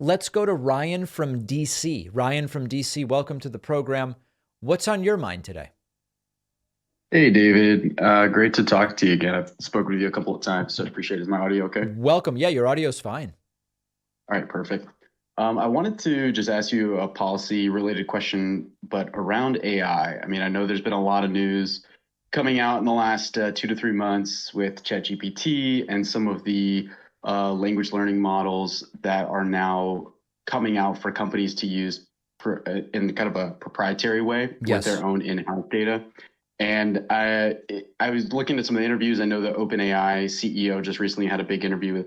Let's go to Ryan from DC. Ryan from DC, welcome to the program. What's on your mind today? Hey David, great to talk to you again. I've spoken with you a couple of times, so I appreciate it. Is my audio okay? Welcome. Yeah, your audio's fine. All right, perfect. I wanted to just ask you a policy related question, but around AI. I mean, I know there's been a lot of news coming out in the last 2 to 3 months with ChatGPT and some of the language learning models that are now coming out for companies to use in kind of a proprietary way with Yes. their own in-house data. And I was looking at some of the interviews. I know the OpenAI CEO just recently had a big interview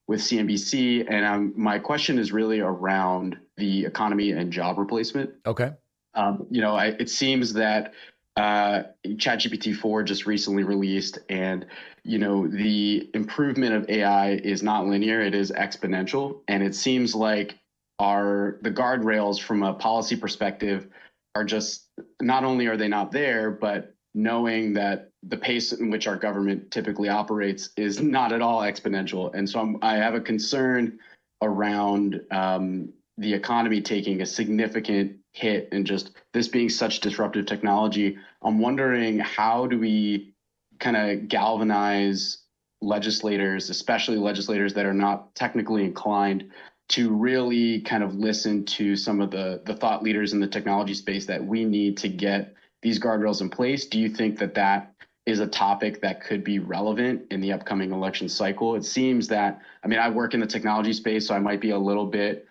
with CNBC, and my question is really around the economy and job replacement. Okay. It seems that ChatGPT 4 just recently released, and the improvement of AI is not linear; it is exponential, and it seems like the guardrails from a policy perspective are just not only are they not there, but knowing that the pace in which our government typically operates is not at all exponential, and so I have a concern around the economy taking a significant hit and just this being such disruptive technology. I'm wondering, how do we kind of galvanize legislators, especially legislators that are not technically inclined, to really kind of listen to some of the thought leaders in the technology space that we need to get these guardrails in place? Do you think that that is a topic that could be relevant in the upcoming election cycle? It seems that, I mean, I work in the technology space, so I might be a little bit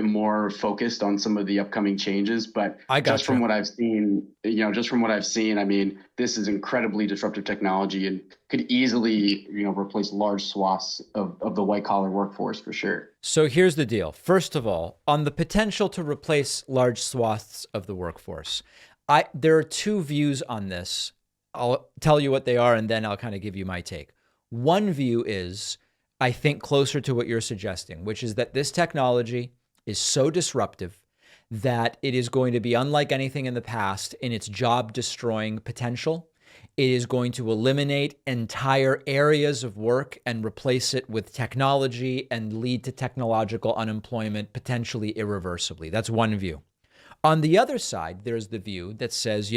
more focused on some of the upcoming changes. But I just from gotcha. what I've seen, I mean, this is incredibly disruptive technology and could easily, replace large swaths of the white collar workforce for sure. So here's the deal. First of all, on the potential to replace large swaths of the workforce, there are two views on this. I'll tell you what they are, and then I'll kind of give you my take. One view is, I think, closer to what you're suggesting, which is that this technology is so disruptive that it is going to be unlike anything in the past in its job destroying potential. It is going to eliminate entire areas of work and replace it with technology and lead to technological unemployment potentially irreversibly. That's one view. On the other side, there's the view that says,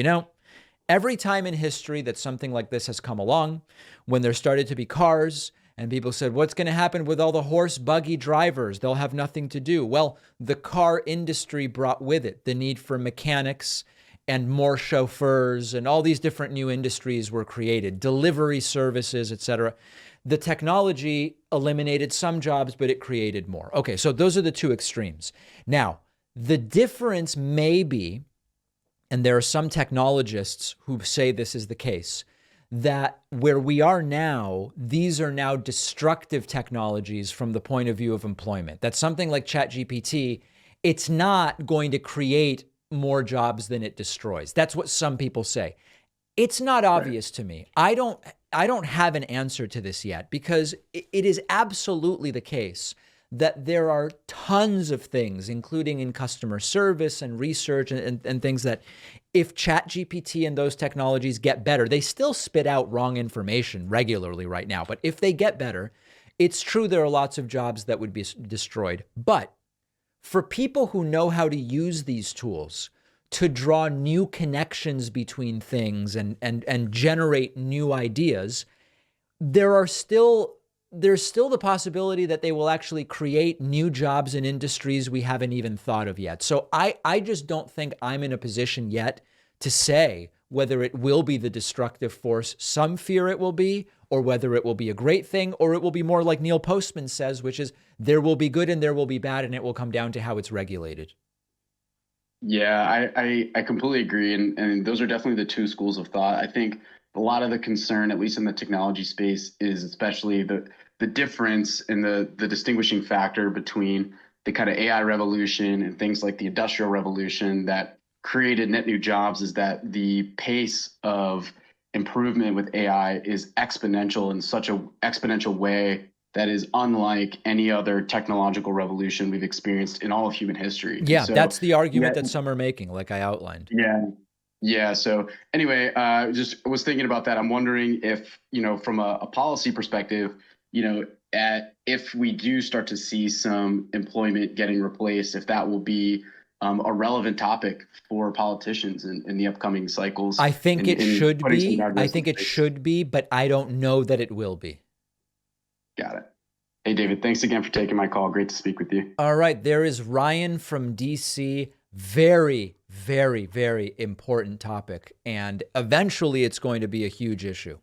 every time in history that something like this has come along, when there started to be cars and people said, what's going to happen with all the horse buggy drivers? They'll have nothing to do. Well, the car industry brought with it the need for mechanics and more chauffeurs, and all these different new industries were created, delivery services, etc. The technology eliminated some jobs, but it created more. Okay, so those are the two extremes. Now, the difference may be, and there are some technologists who say this is the case, that where we are now, these are now destructive technologies from the point of view of employment. That something like ChatGPT, it's not going to create more jobs than it destroys. That's what some people say. It's not Right. obvious to me. I don't have an answer to this yet, because it is absolutely the case that there are tons of things, including in customer service and research and things, that if ChatGPT and those technologies get better, they still spit out wrong information regularly right now. But if they get better, it's true there are lots of jobs that would be destroyed. But for people who know how to use these tools to draw new connections between things and generate new ideas, there are still there's still the possibility that they will actually create new jobs in industries we haven't even thought of yet. So I just don't think I'm in a position yet to say whether it will be the destructive force some fear it will be, or whether it will be a great thing, or it will be more like Neil Postman says, which is there will be good and there will be bad, and it will come down to how it's regulated. Yeah, I completely agree. And those are definitely the two schools of thought. I think a lot of the concern, at least in the technology space, is especially the difference and the distinguishing factor between the kind of AI revolution and things like the industrial revolution that created net new jobs, is that the pace of improvement with AI is exponential in such a exponential way that is unlike any other technological revolution we've experienced in all of human history. And Yeah, so, that's the yeah, argument that some are making, like I outlined. yeah, yeah. So anyway, just was thinking about that. I'm wondering if, from a policy perspective, if we do start to see some employment getting replaced, if that will be a relevant topic for politicians in the upcoming cycles, I think it in should putting some be. I guardrails in think it place. should be, but I don't know that it will be. Got it. Hey, David, thanks again for taking my call. Great to speak with you. All right. There is Ryan from DC. Very, very, very important topic. And eventually it's going to be a huge issue.